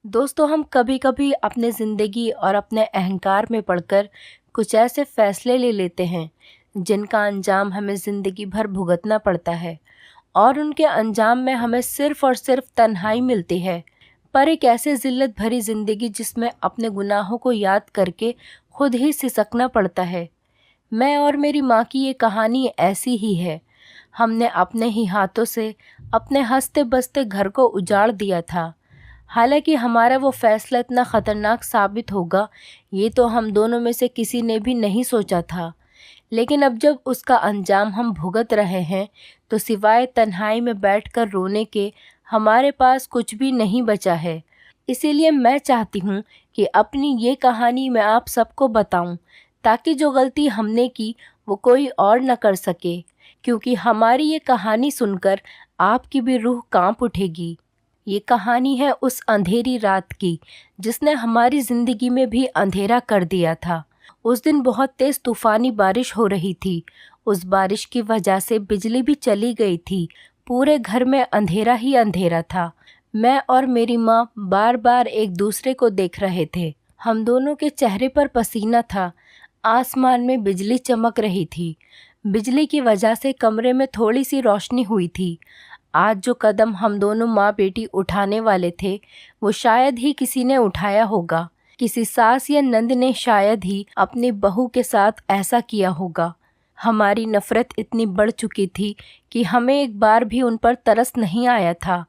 दोस्तों, हम कभी कभी अपने ज़िंदगी और अपने अहंकार में पड़कर कुछ ऐसे फैसले ले लेते हैं जिनका अंजाम हमें ज़िंदगी भर भुगतना पड़ता है। और उनके अंजाम में हमें सिर्फ और सिर्फ तन्हाई मिलती है। पर एक ऐसे जिल्लत भरी ज़िंदगी जिसमें अपने गुनाहों को याद करके खुद ही सिसकना पड़ता है। मैं और मेरी माँ की ये कहानी ऐसी ही है। हमने अपने ही हाथों से अपने हंसते बसते घर को उजाड़ दिया था। हालांकि हमारा वो फैसला इतना ख़तरनाक साबित होगा, ये तो हम दोनों में से किसी ने भी नहीं सोचा था। लेकिन अब जब उसका अंजाम हम भुगत रहे हैं, तो सिवाय तन्हाई में बैठकर रोने के हमारे पास कुछ भी नहीं बचा है। इसीलिए मैं चाहती हूँ कि अपनी ये कहानी मैं आप सबको बताऊँ, ताकि जो गलती हमने की वो कोई और न कर सके। क्योंकि हमारी ये कहानी सुनकर आपकी भी रूह कांप उठेगी। ये कहानी है उस अंधेरी रात की जिसने हमारी ज़िंदगी में भी अंधेरा कर दिया था। उस दिन बहुत तेज़ तूफ़ानी बारिश हो रही थी। उस बारिश की वजह से बिजली भी चली गई थी। पूरे घर में अंधेरा ही अंधेरा था। मैं और मेरी माँ बार बार एक दूसरे को देख रहे थे। हम दोनों के चेहरे पर पसीना था। आसमान में बिजली चमक रही थी। बिजली की वजह से कमरे में थोड़ी सी रोशनी हुई थी। आज जो कदम हम दोनों माँ बेटी उठाने वाले थे, वो शायद ही किसी ने उठाया होगा। किसी सास या नंद ने शायद ही अपनी बहू के साथ ऐसा किया होगा। हमारी नफ़रत इतनी बढ़ चुकी थी कि हमें एक बार भी उन पर तरस नहीं आया था।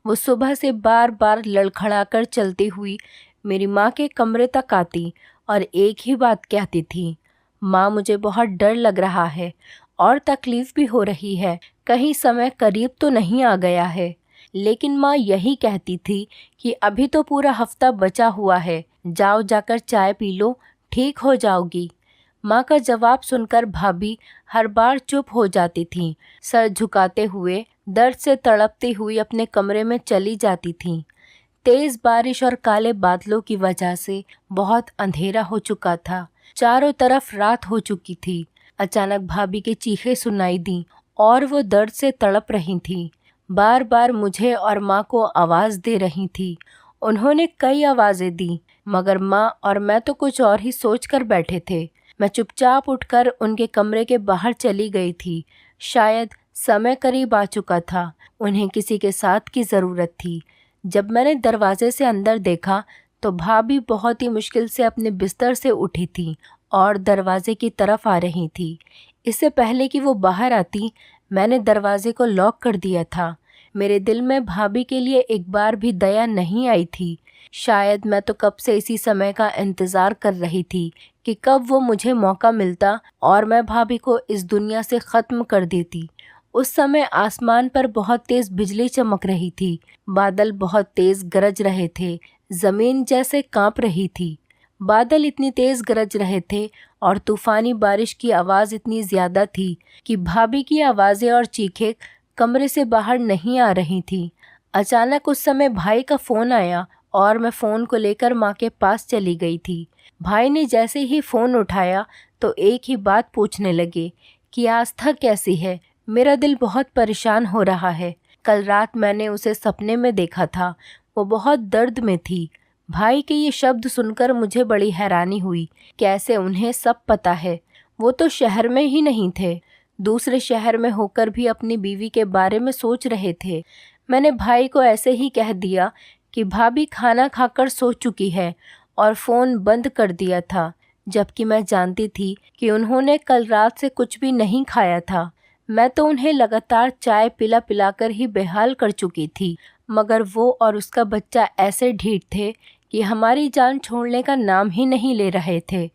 वो सुबह से बार बार लड़खड़ाकर चलती हुई मेरी माँ के कमरे तक आती और एक ही बात कहती थी, माँ मुझे बहुत डर लग रहा है और तकलीफ़ भी हो रही है, कहीं समय करीब तो नहीं आ गया है। लेकिन माँ यही कहती थी कि अभी तो पूरा हफ्ता बचा हुआ है, जाओ जाकर चाय पी लो, ठीक हो जाओगी। माँ का जवाब सुनकर भाभी हर बार चुप हो जाती थीं, सर झुकाते हुए दर्द से तड़पती हुई अपने कमरे में चली जाती थीं। तेज़ बारिश और काले बादलों की वजह से बहुत अंधेरा हो चुका था। चारों तरफ रात हो चुकी थी। अचानक भाभी की चीखें सुनाई दी और वो दर्द से तड़प रही थीं। बार बार मुझे और माँ को आवाज़ दे रही थी। उन्होंने कई आवाज़ें दी, मगर माँ और मैं तो कुछ और ही सोच कर बैठे थे। मैं चुपचाप उठकर उनके कमरे के बाहर चली गई थी। शायद समय करीब आ चुका था। उन्हें किसी के साथ की ज़रूरत थी। जब मैंने दरवाजे से अंदर देखा तो भाभी बहुत ही मुश्किल से अपने बिस्तर से उठी थी और दरवाजे की तरफ आ रही थी। इससे पहले कि वो बाहर आती, मैंने दरवाजे को लॉक कर दिया था। मेरे दिल में भाभी के लिए एक बार भी दया नहीं आई थी। शायद मैं तो कब से इसी समय का इंतज़ार कर रही थी कि कब वो मुझे मौका मिलता और मैं भाभी को इस दुनिया से ख़त्म कर देती। उस समय आसमान पर बहुत तेज़ बिजली चमक रही थी। बादल बहुत तेज़ गरज रहे थे। ज़मीन जैसे कांप रही थी। बादल इतनी तेज़ गरज रहे थे और तूफ़ानी बारिश की आवाज़ इतनी ज़्यादा थी कि भाभी की आवाज़ें और चीखें कमरे से बाहर नहीं आ रही थीं। अचानक उस समय भाई का फ़ोन आया और मैं फ़ोन को लेकर माँ के पास चली गई थी। भाई ने जैसे ही फ़ोन उठाया तो एक ही बात पूछने लगे कि आस्था कैसी है। मेरा दिल बहुत परेशान हो रहा है। कल रात मैंने उसे सपने में देखा था। वो बहुत दर्द में थी। भाई के ये शब्द सुनकर मुझे बड़ी हैरानी हुई। कैसे उन्हें सब पता है? वो तो शहर में ही नहीं थे। दूसरे शहर में होकर भी अपनी बीवी के बारे में सोच रहे थे। मैंने भाई को ऐसे ही कह दिया कि भाभी खाना खाकर सो चुकी है और फ़ोन बंद कर दिया था, जबकि मैं जानती थी कि उन्होंने कल रात से कुछ भी नहीं खाया था। मैं तो उन्हें लगातार चाय पिला पिलाकर ही बेहाल कर चुकी थी, मगर वो और उसका बच्चा ऐसे ढीठ थे कि हमारी जान छोड़ने का नाम ही नहीं ले रहे थे।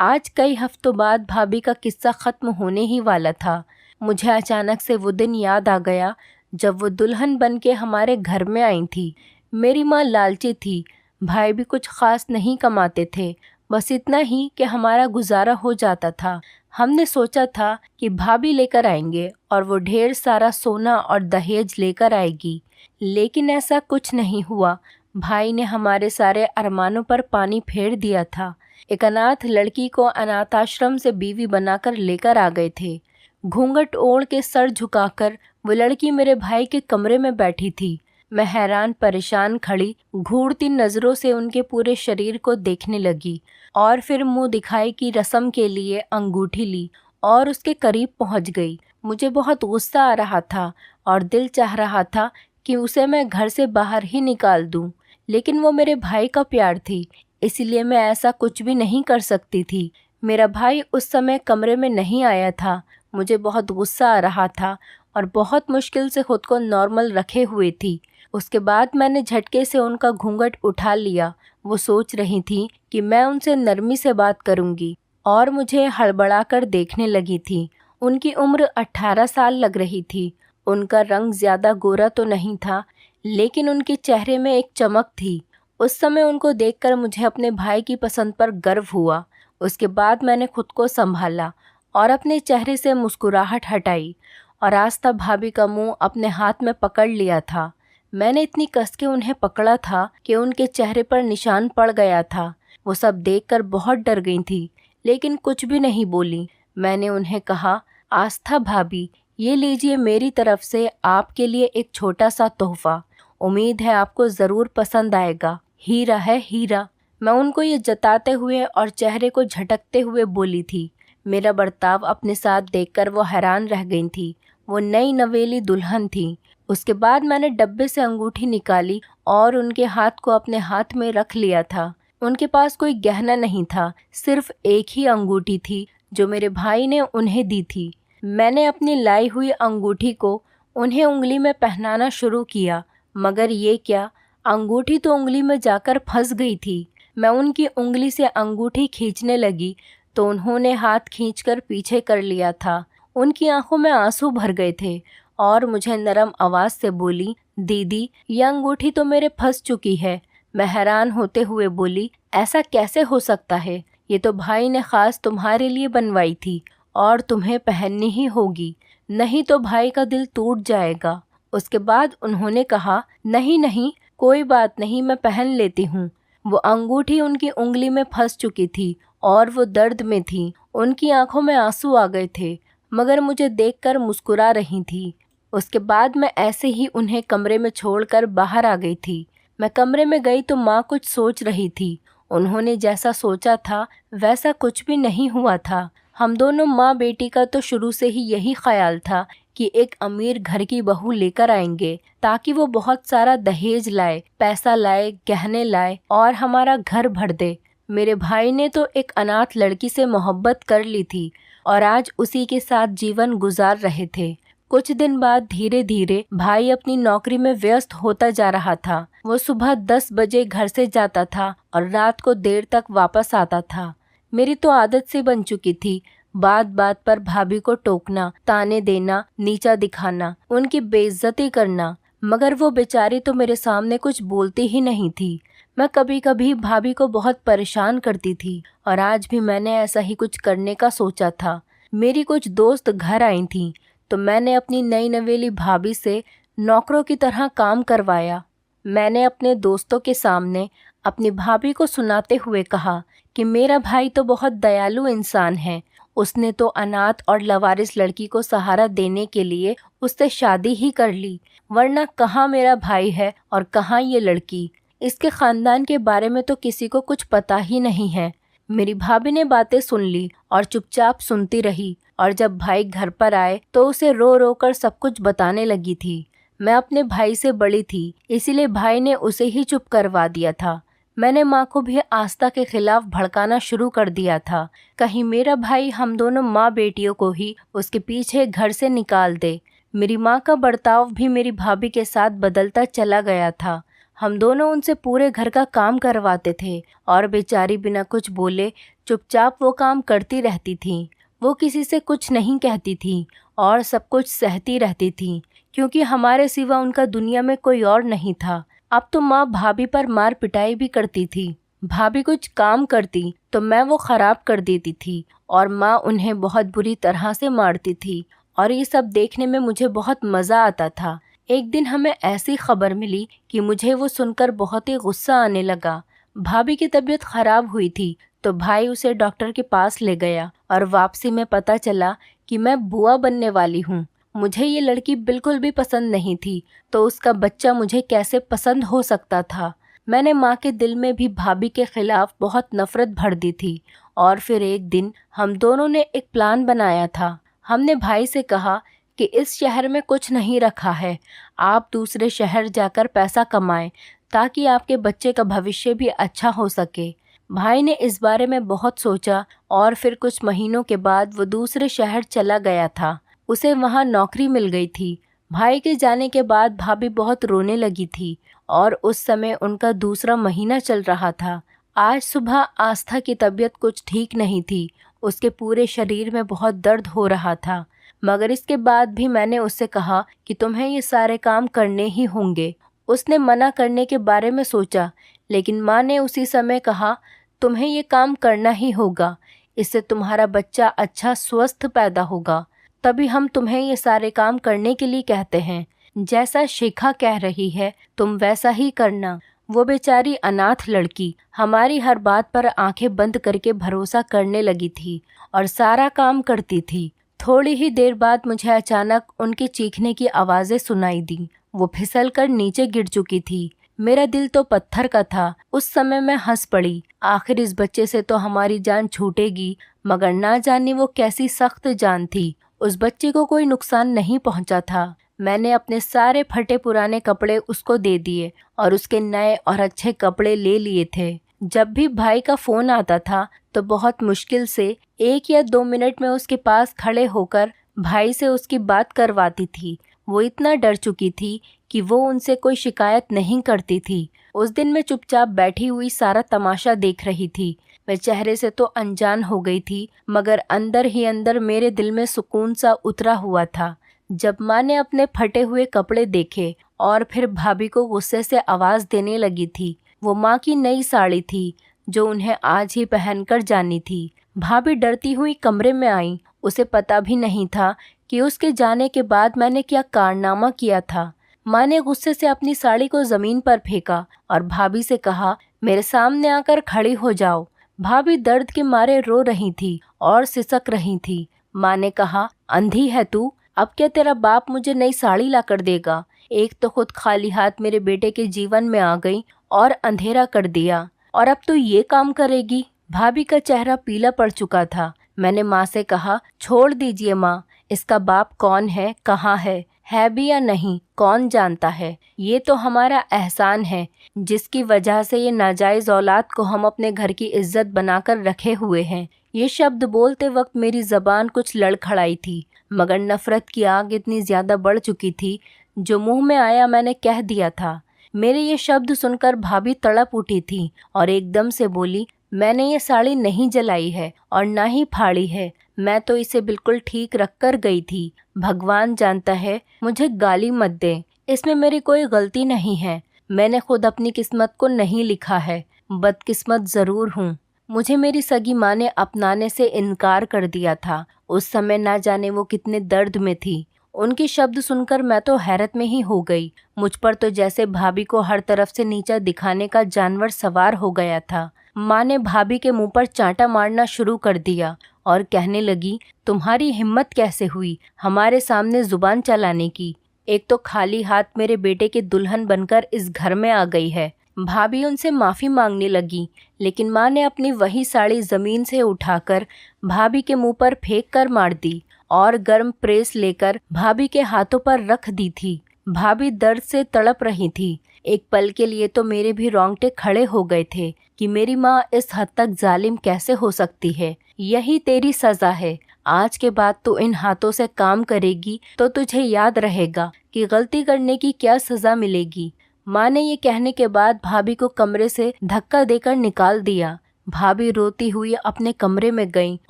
आज कई हफ्तों बाद भाभी का किस्सा ख़त्म होने ही वाला था। मुझे अचानक से वो दिन याद आ गया जब वो दुल्हन बन के हमारे घर में आई थी। मेरी माँ लालची थी। भाई भी कुछ ख़ास नहीं कमाते थे, बस इतना ही कि हमारा गुजारा हो जाता था। हमने सोचा था कि भाभी लेकर आएंगे और वो ढेर सारा सोना और दहेज लेकर आएगी, लेकिन ऐसा कुछ नहीं हुआ। भाई ने हमारे सारे अरमानों पर पानी फेर दिया था। एक अनाथ लड़की को अनाथ आश्रम से बीवी बनाकर लेकर आ गए थे। घूंघट ओढ़ के सर झुकाकर वो लड़की मेरे भाई के कमरे में बैठी थी। मैं हैरान परेशान खड़ी घूरती नज़रों से उनके पूरे शरीर को देखने लगी और फिर मुंह दिखाई की रस्म के लिए अंगूठी ली और उसके करीब पहुंच गई। मुझे बहुत गुस्सा आ रहा था और दिल चाह रहा था कि उसे मैं घर से बाहर ही निकाल दूं, लेकिन वो मेरे भाई का प्यार थी, इसीलिए मैं ऐसा कुछ भी नहीं कर सकती थी। मेरा भाई उस समय कमरे में नहीं आया था। मुझे बहुत गुस्सा आ रहा था और बहुत मुश्किल से खुद को नॉर्मल रखे हुए थी। उसके बाद मैंने झटके से उनका घूंघट उठा लिया। वो सोच रही थी कि मैं उनसे नरमी से बात करूंगी और मुझे हड़बड़ा कर देखने लगी थी। उनकी उम्र 18 साल लग रही थी। उनका रंग ज़्यादा गोरा तो नहीं था, लेकिन उनके चेहरे में एक चमक थी। उस समय उनको देखकर मुझे अपने भाई की पसंद पर गर्व हुआ। उसके बाद मैंने खुद को संभाला और अपने चेहरे से मुस्कुराहट हटाई और आस्था भाभी का मुंह अपने हाथ में पकड़ लिया था। मैंने इतनी कस के उन्हें पकड़ा था कि उनके चेहरे पर निशान पड़ गया था। वो सब देखकर बहुत डर गई थी, लेकिन कुछ भी नहीं बोली। मैंने उन्हें कहा, आस्था भाभी, ये लीजिए मेरी तरफ से आपके लिए एक छोटा सा तोहफा। उम्मीद है आपको ज़रूर पसंद आएगा। हीरा है हीरा। मैं उनको ये जताते हुए और चेहरे को झटकते हुए बोली थी। मेरा बर्ताव अपने साथ देखकर वो हैरान रह गई थी। वो नई नवेली दुल्हन थी। उसके बाद मैंने डब्बे से अंगूठी निकाली और उनके हाथ को अपने हाथ में रख लिया था। उनके पास कोई गहना नहीं था, सिर्फ एक ही अंगूठी थी जो मेरे भाई ने उन्हें दी थी। मैंने अपनी लाई हुई अंगूठी को उन्हें उंगली में पहनाना शुरू किया, मगर ये क्या, अंगूठी तो उंगली में जाकर फंस गई थी। मैं उनकी उंगली से अंगूठी खींचने लगी तो उन्होंने हाथ खींचकर पीछे कर लिया था। उनकी आंखों में आंसू भर गए थे और मुझे नरम आवाज़ से बोली, दीदी, यह अंगूठी तो मेरे फंस चुकी है। मैं हैरान होते हुए बोली, ऐसा कैसे हो सकता है? ये तो भाई ने ख़ास तुम्हारे लिए बनवाई थी और तुम्हें पहननी ही होगी, नहीं तो भाई का दिल टूट जाएगा। उसके बाद उन्होंने कहा, नहीं नहीं, कोई बात नहीं, मैं पहन लेती हूँ। वो अंगूठी उनकी उंगली में फंस चुकी थी और वो दर्द में थी। उनकी आंखों में आंसू आ गए थे, मगर मुझे देखकर मुस्कुरा रही थी। उसके बाद मैं ऐसे ही उन्हें कमरे में छोड़कर बाहर आ गई थी। मैं कमरे में गई तो माँ कुछ सोच रही थी। उन्होंने जैसा सोचा था वैसा कुछ भी नहीं हुआ था। हम दोनों माँ बेटी का तो शुरू से ही यही ख्याल था कि एक अमीर घर की बहू लेकर आएंगे ताकि वो बहुत सारा दहेज लाए, पैसा लाए, गहने लाए और हमारा घर भर दे। मेरे भाई ने तो एक अनाथ लड़की से मोहब्बत कर ली थी और आज उसी के साथ जीवन गुजार रहे थे। कुछ दिन बाद धीरे धीरे भाई अपनी नौकरी में व्यस्त होता जा रहा था। वो सुबह 10 बजे घर से जाता था और रात को देर तक वापस आता था। मेरी तो आदत सी बन चुकी थी बात बात पर भाभी को टोकना, ताने देना, नीचा दिखाना, उनकी बेइज्जती करना, मगर वो बेचारी तो मेरे सामने कुछ बोलती ही नहीं थी। मैं कभी कभी भाभी को बहुत परेशान करती थी और आज भी मैंने ऐसा ही कुछ करने का सोचा था। मेरी कुछ दोस्त घर आई थीं तो मैंने अपनी नई नवेली भाभी से नौकरों की तरह काम करवाया। मैंने अपने दोस्तों के सामने अपनी भाभी को सुनाते हुए कहा कि मेरा भाई तो बहुत दयालु इंसान है। उसने तो अनाथ और लवारिस लड़की को सहारा देने के लिए उससे शादी ही कर ली, वरना कहाँ मेरा भाई है और कहाँ ये लड़की। इसके खानदान के बारे में तो किसी को कुछ पता ही नहीं है। मेरी भाभी ने बातें सुन ली और चुपचाप सुनती रही और जब भाई घर पर आए तो उसे रो रो कर सब कुछ बताने लगी थी। मैं अपने भाई से बड़ी थी, इसीलिए भाई ने उसे ही चुप करवा दिया था। मैंने माँ को भी आस्था के खिलाफ भड़काना शुरू कर दिया था, कहीं मेरा भाई हम दोनों माँ बेटियों को ही उसके पीछे घर से निकाल दे। मेरी माँ का बर्ताव भी मेरी भाभी के साथ बदलता चला गया था। हम दोनों उनसे पूरे घर का काम करवाते थे और बेचारी बिना कुछ बोले चुपचाप वो काम करती रहती थी। वो किसी से कुछ नहीं कहती थी और सब कुछ सहती रहती थी, क्योंकि हमारे सिवा उनका दुनिया में कोई और नहीं था। अब तो माँ भाभी पर मार पिटाई भी करती थी। भाभी कुछ काम करती तो मैं वो खराब कर देती थी और माँ उन्हें बहुत बुरी तरह से मारती थी और ये सब देखने में मुझे बहुत मज़ा आता था। एक दिन हमें ऐसी खबर मिली कि मुझे वो सुनकर बहुत ही गुस्सा आने लगा। भाभी की तबीयत खराब हुई थी तो भाई उसे डॉक्टर के पास ले गया और वापसी में पता चला कि मैं बुआ बनने वाली हूँ। मुझे ये लड़की बिल्कुल भी पसंद नहीं थी, तो उसका बच्चा मुझे कैसे पसंद हो सकता था। मैंने माँ के दिल में भी भाभी के खिलाफ बहुत नफरत भर दी थी। और फिर एक दिन हम दोनों ने एक प्लान बनाया था। हमने भाई से कहा कि इस शहर में कुछ नहीं रखा है, आप दूसरे शहर जाकर पैसा कमाएं ताकि आपके बच्चे का भविष्य भी अच्छा हो सके। भाई ने इस बारे में बहुत सोचा और फिर कुछ महीनों के बाद वो दूसरे शहर चला गया था। उसे वहाँ नौकरी मिल गई थी। भाई के जाने के बाद भाभी बहुत रोने लगी थी और उस समय उनका दूसरा महीना चल रहा था। आज सुबह आस्था की तबीयत कुछ ठीक नहीं थी। उसके पूरे शरीर में बहुत दर्द हो रहा था, मगर इसके बाद भी मैंने उससे कहा कि तुम्हें ये सारे काम करने ही होंगे। उसने मना करने के बारे में सोचा, लेकिन माँ ने उसी समय कहा, तुम्हें ये काम करना ही होगा, इससे तुम्हारा बच्चा अच्छा स्वस्थ पैदा होगा। तभी हम तुम्हें ये सारे काम करने के लिए कहते हैं। जैसा शिखा कह रही है तुम वैसा ही करना। वो बेचारी अनाथ लड़की हमारी हर बात पर आंखें बंद करके भरोसा करने लगी थी और सारा काम करती थी। थोड़ी ही देर बाद मुझे अचानक उनकी चीखने की आवाज़ें सुनाई दी। वो फिसलकर नीचे गिर चुकी थी। मेरा दिल तो पत्थर का था। उस समय मैं हंस पड़ी। आखिर इस बच्चे से तो हमारी जान छूटेगी, मगर ना जाने वो कैसी सख्त जान थी। उस बच्चे को कोई नुकसान नहीं पहुंचा था। मैंने अपने सारे फटे पुराने कपड़े उसको दे दिए और उसके नए और अच्छे कपड़े ले लिए थे। जब भी भाई का फ़ोन आता था तो बहुत मुश्किल से 1 या 2 मिनट में उसके पास खड़े होकर भाई से उसकी बात करवाती थी। वो इतना डर चुकी थी कि वो उनसे कोई शिकायत नहीं करती थी। उस दिन मैं चुपचाप बैठी हुई सारा तमाशा देख रही थी। मैं चेहरे से तो अनजान हो गई थी, मगर अंदर ही अंदर मेरे दिल में सुकून सा उतरा हुआ था। जब माँ ने अपने फटे हुए कपड़े देखे और फिर भाभी को गुस्से से आवाज़ देने लगी थी। वो माँ की नई साड़ी थी जो उन्हें आज ही पहनकर जानी थी। भाभी डरती हुई कमरे में आई। उसे पता भी नहीं था कि उसके जाने के बाद मैंने क्या कारनामा किया था। माँ ने गुस्से से अपनी साड़ी को ज़मीन पर फेंका और भाभी से कहा, मेरे सामने आकर खड़ी हो जाओ। भाभी दर्द के मारे रो रही थी और सिसक रही थी। माँ ने कहा, अंधी है तू? अब क्या तेरा बाप मुझे नई साड़ी ला कर देगा? एक तो खुद खाली हाथ मेरे बेटे के जीवन में आ गई और अंधेरा कर दिया, और अब तू ये काम करेगी? भाभी का चेहरा पीला पड़ चुका था। मैंने माँ से कहा, छोड़ दीजिए माँ, इसका बाप कौन है, कहाँ है भी या नहीं, कौन जानता है। ये तो हमारा एहसान है जिसकी वजह से ये नाजायज़ औलाद को हम अपने घर की इज्जत बनाकर रखे हुए हैं। ये शब्द बोलते वक्त मेरी ज़बान कुछ लड़खड़ाई थी, मगर नफ़रत की आग इतनी ज़्यादा बढ़ चुकी थी, जो मुंह में आया मैंने कह दिया था। मेरे ये शब्द सुनकर भाभी तड़प उठी थी और एकदम से बोली, मैंने ये साड़ी नहीं जलाई है और ना ही फाड़ी है, मैं तो इसे बिल्कुल ठीक रख कर गई थी। भगवान जानता है, मुझे गाली मत दे, इसमें मेरी कोई गलती नहीं है। मैंने खुद अपनी किस्मत को नहीं लिखा है, बदकिस्मत ज़रूर हूँ। मुझे मेरी सगी माँ ने अपनाने से इनकार कर दिया था। उस समय ना जाने वो कितने दर्द में थी। उनके शब्द सुनकर मैं तो हैरत में ही हो गई। मुझ पर तो जैसे भाभी को हर तरफ से नीचा दिखाने का जानवर सवार हो गया था। माँ ने भाभी के मुंह पर चांटा मारना शुरू कर दिया और कहने लगी, तुम्हारी हिम्मत कैसे हुई हमारे सामने जुबान चलाने की? एक तो खाली हाथ मेरे बेटे की दुल्हन बनकर इस घर में आ गई है। भाभी उनसे माफ़ी मांगने लगी, लेकिन माँ ने अपनी वही साड़ी ज़मीन से उठाकर भाभी के मुंह पर फेंक कर मार दी और गर्म प्रेस लेकर भाभी के हाथों पर रख दी थी। भाभी दर्द से तड़प रही थी। एक पल के लिए तो मेरे भी रोंगटे खड़े हो गए थे कि मेरी माँ इस हद तक जालिम कैसे हो सकती है। यही तेरी सज़ा है। आज के बाद तू इन हाथों से काम करेगी तो तुझे याद रहेगा कि गलती करने की क्या सज़ा मिलेगी। माँ ने ये कहने के बाद भाभी को कमरे से धक्का देकर निकाल दिया। भाभी रोती हुई अपने कमरे में गई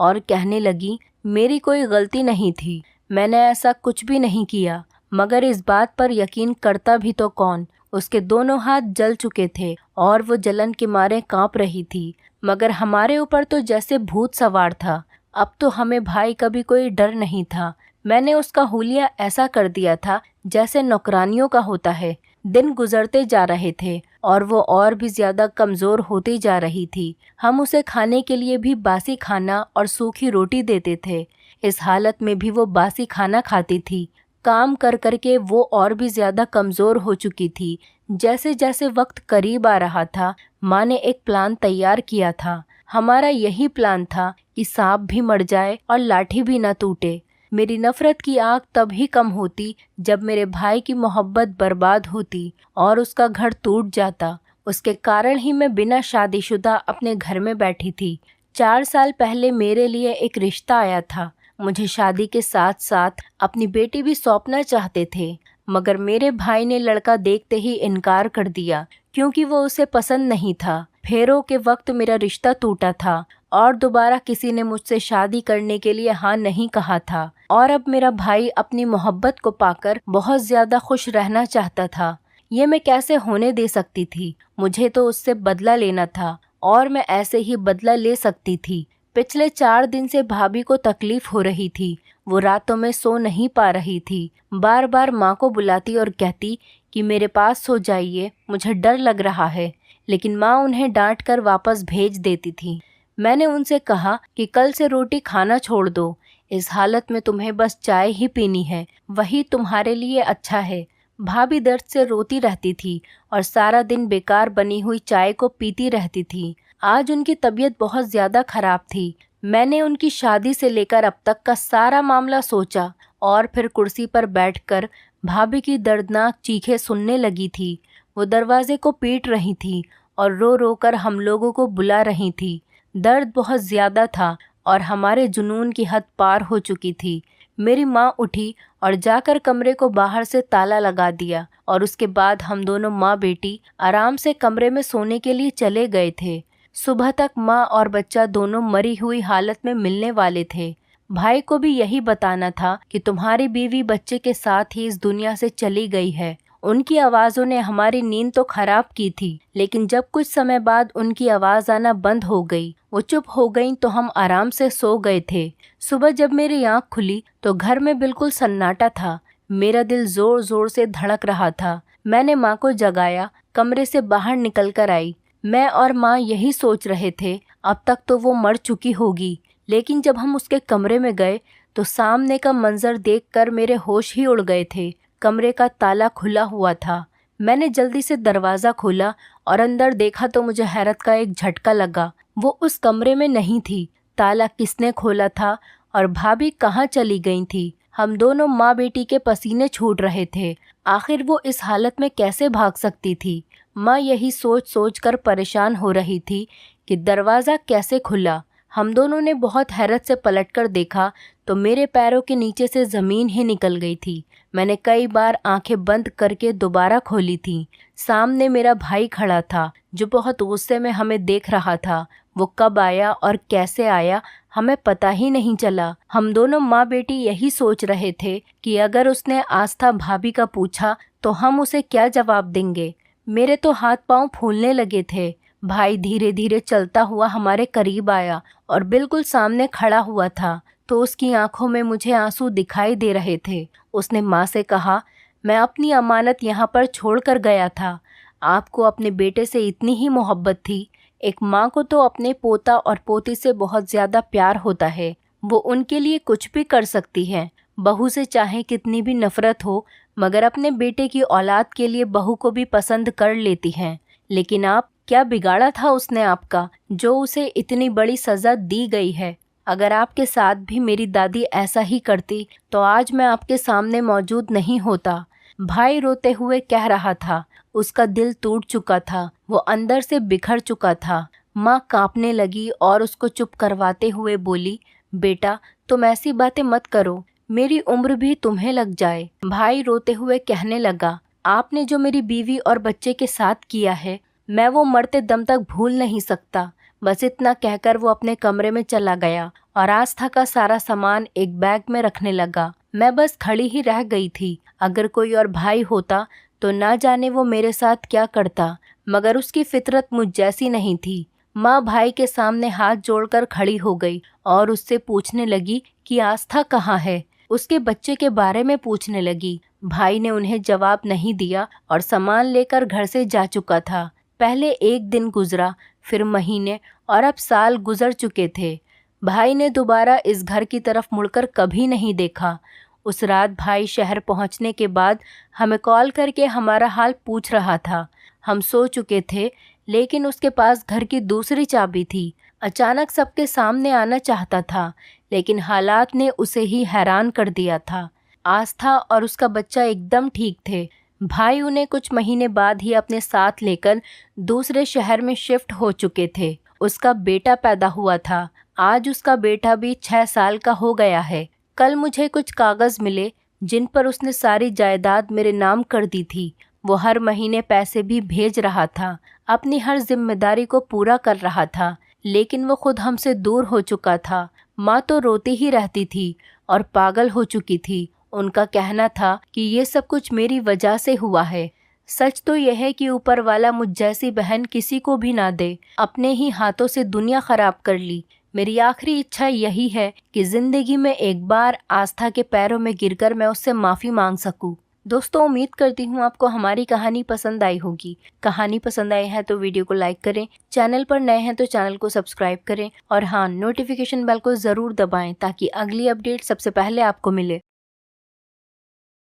और कहने लगी, मेरी कोई गलती नहीं थी, मैंने ऐसा कुछ भी नहीं किया। मगर इस बात पर यकीन करता भी तो कौन? उसके दोनों हाथ जल चुके थे और वो जलन के मारे कांप रही थी। मगर हमारे ऊपर तो जैसे भूत सवार था। अब तो हमें भाई का भी कोई डर नहीं था। मैंने उसका हुलिया ऐसा कर दिया था जैसे नौकरानियों का होता है। दिन गुजरते जा रहे थे और वो और भी ज़्यादा कमज़ोर होती जा रही थी। हम उसे खाने के लिए भी बासी खाना और सूखी रोटी देते थे। इस हालत में भी वो बासी खाना खाती थी। काम कर कर के वो और भी ज़्यादा कमज़ोर हो चुकी थी। जैसे जैसे वक्त करीब आ रहा था, माँ ने एक प्लान तैयार किया था। हमारा यही प्लान था कि सांप भी मर जाए और लाठी भी न टूटे। मेरी नफरत की आग तभी कम होती जब मेरे भाई की मोहब्बत बर्बाद होती और उसका घर टूट जाता। उसके कारण ही मैं बिना शादीशुदा अपने घर में बैठी थी। 4 साल पहले मेरे लिए एक रिश्ता आया था। मुझे शादी के साथ साथ अपनी बेटी भी सौंपना चाहते थे, मगर मेरे भाई ने लड़का देखते ही इनकार कर दिया क्योंकि वो उसे पसंद नहीं था। फेरों के वक्त मेरा रिश्ता टूटा था और दोबारा किसी ने मुझसे शादी करने के लिए हाँ नहीं कहा था, और अब मेरा भाई अपनी मोहब्बत को पाकर बहुत ज्यादा खुश रहना चाहता था। ये मैं कैसे होने दे सकती थी? मुझे तो उससे बदला लेना था और मैं ऐसे ही बदला ले सकती थी। पिछले 4 दिन से भाभी को तकलीफ हो रही थी। वो रातों में सो नहीं पा रही थी। बार बार माँ को बुलाती और कहती कि मेरे पास सो जाइए, मुझे डर लग रहा है, लेकिन माँ उन्हें डांट कर वापस भेज देती थी। मैंने उनसे कहा कि कल से रोटी खाना छोड़ दो, इस हालत में तुम्हें बस चाय ही पीनी है, वही तुम्हारे लिए अच्छा है। भाभी दर्द से रोती रहती थी और सारा दिन बेकार बनी हुई चाय को पीती रहती थी। आज उनकी तबीयत बहुत ज़्यादा खराब थी। मैंने उनकी शादी से लेकर अब तक का सारा मामला सोचा और फिर कुर्सी पर बैठकर भाभी की दर्दनाक चीखें सुनने लगी थी। वो दरवाजे को पीट रही थी और रो रो कर हम लोगों को बुला रही थी। दर्द बहुत ज़्यादा था और हमारे जुनून की हद पार हो चुकी थी। मेरी माँ उठी और जाकर कमरे को बाहर से ताला लगा दिया और उसके बाद हम दोनों माँ बेटी आराम से कमरे में सोने के लिए चले गए थे। सुबह तक माँ और बच्चा दोनों मरी हुई हालत में मिलने वाले थे। भाई को भी यही बताना था कि तुम्हारी बीवी बच्चे के साथ ही इस दुनिया से चली गई है। उनकी आवाज़ों ने हमारी नींद तो खराब की थी, लेकिन जब कुछ समय बाद उनकी आवाज़ आना बंद हो गई, वो चुप हो गई, तो हम आराम से सो गए थे। सुबह जब मेरी आँख खुली तो घर में बिल्कुल सन्नाटा था। मेरा दिल जोर जोर से धड़क रहा था। मैंने माँ को जगाया, कमरे से बाहर निकल कर आई। मैं और माँ यही सोच रहे थे, अब तक तो वो मर चुकी होगी, लेकिन जब हम उसके कमरे में गए तो सामने का मंजर देखकर मेरे होश ही उड़ गए थे। कमरे का ताला खुला हुआ था। मैंने जल्दी से दरवाज़ा खोला और अंदर देखा तो मुझे हैरत का एक झटका लगा। वो उस कमरे में नहीं थी। ताला किसने खोला था और भाभी कहाँ चली गई थी? हम दोनों माँ बेटी के पसीने छूट रहे थे। आखिर वो इस हालत में कैसे भाग सकती थी? माँ यही सोच सोच कर परेशान हो रही थी कि दरवाज़ा कैसे खुला। हम दोनों ने बहुत हैरत से पलटकर देखा तो मेरे पैरों के नीचे से ज़मीन ही निकल गई थी। मैंने कई बार आंखें बंद करके दोबारा खोली थी। सामने मेरा भाई खड़ा था जो बहुत गुस्से में हमें देख रहा था। वो कब आया और कैसे आया हमें पता ही नहीं चला। हम दोनों माँ बेटी यही सोच रहे थे कि अगर उसने आस्था भाभी का पूछा तो हम उसे क्या जवाब देंगे। मेरे तो हाथ पांव फूलने लगे थे। भाई धीरे धीरे चलता हुआ हमारे करीब आया और बिल्कुल सामने खड़ा हुआ था तो उसकी आंखों में मुझे आंसू दिखाई दे रहे थे। उसने माँ से कहा, मैं अपनी अमानत यहाँ पर छोड़ कर गया था। आपको अपने बेटे से इतनी ही मोहब्बत थी। एक माँ को तो अपने पोता और पोती से बहुत ज़्यादा प्यार होता है। वो उनके लिए कुछ भी कर सकती है। बहू से चाहे कितनी भी नफरत हो, मगर अपने बेटे की औलाद के लिए बहू को भी पसंद कर लेती हैं। लेकिन आप, क्या बिगाड़ा था उसने आपका जो उसे इतनी बड़ी सज़ा दी गई है? अगर आपके साथ भी मेरी दादी ऐसा ही करती तो आज मैं आपके सामने मौजूद नहीं होता। भाई रोते हुए कह रहा था। उसका दिल टूट चुका था, वो अंदर से बिखर चुका था। माँ कांपने लगी और उसको चुप करवाते हुए बोली, बेटा तुम ऐसी बातें मत करो, मेरी उम्र भी तुम्हें लग जाए। भाई रोते हुए कहने लगा, आपने जो मेरी बीवी और बच्चे के साथ किया है मैं वो मरते दम तक भूल नहीं सकता। बस इतना कहकर वो अपने कमरे में चला गया और आस्था का सारा सामान एक बैग में रखने लगा। मैं बस खड़ी ही रह गई थी। अगर कोई और भाई होता तो ना जाने वो मेरे साथ क्या करता, मगर उसकी फितरत मुझ जैसी नहीं थी। माँ भाई के सामने हाथ जोड़कर खड़ी हो गई और उससे पूछने लगी कि आस्था कहाँ है। उसके बच्चे के बारे में पूछने लगी। भाई ने उन्हें जवाब नहीं दिया और सामान लेकर घर से जा चुका था। पहले एक दिन गुजरा, फिर महीने और अब साल गुजर चुके थे। भाई ने दोबारा इस घर की तरफ मुड़कर कभी नहीं देखा। उस रात भाई शहर पहुंचने के बाद हमें कॉल करके हमारा हाल पूछ रहा था। हम सो चुके थे, लेकिन उसके पास घर की दूसरी चाबी थी। अचानक सबके सामने आना चाहता था, लेकिन हालात ने उसे ही हैरान कर दिया था। आस्था और उसका बच्चा एकदम ठीक थे। भाई उन्हें कुछ महीने बाद ही अपने साथ लेकर दूसरे शहर में शिफ्ट हो चुके थे। उसका बेटा पैदा हुआ था। आज उसका बेटा भी 6 साल का हो गया है। कल मुझे कुछ कागज मिले जिन पर उसने सारी जायदाद मेरे नाम कर दी थी। वो हर महीने पैसे भी भेज रहा था, अपनी हर जिम्मेदारी को पूरा कर रहा था, लेकिन वो खुद हमसे दूर हो चुका था। माँ तो रोती ही रहती थी और पागल हो चुकी थी। उनका कहना था कि ये सब कुछ मेरी वजह से हुआ है। सच तो यह है कि ऊपर वाला मुझ जैसी बहन किसी को भी ना दे। अपने ही हाथों से दुनिया खराब कर ली। मेरी आखिरी इच्छा यही है कि जिंदगी में एक बार आस्था के पैरों में गिरकर मैं उससे माफ़ी मांग सकूं। दोस्तों, उम्मीद करती हूँ आपको हमारी कहानी पसंद आई होगी। कहानी पसंद आई है तो वीडियो को लाइक करें, चैनल पर नए हैं तो चैनल को सब्सक्राइब करें और हाँ, नोटिफिकेशन बेल को ज़रूर दबाएं ताकि अगली अपडेट सबसे पहले आपको मिले।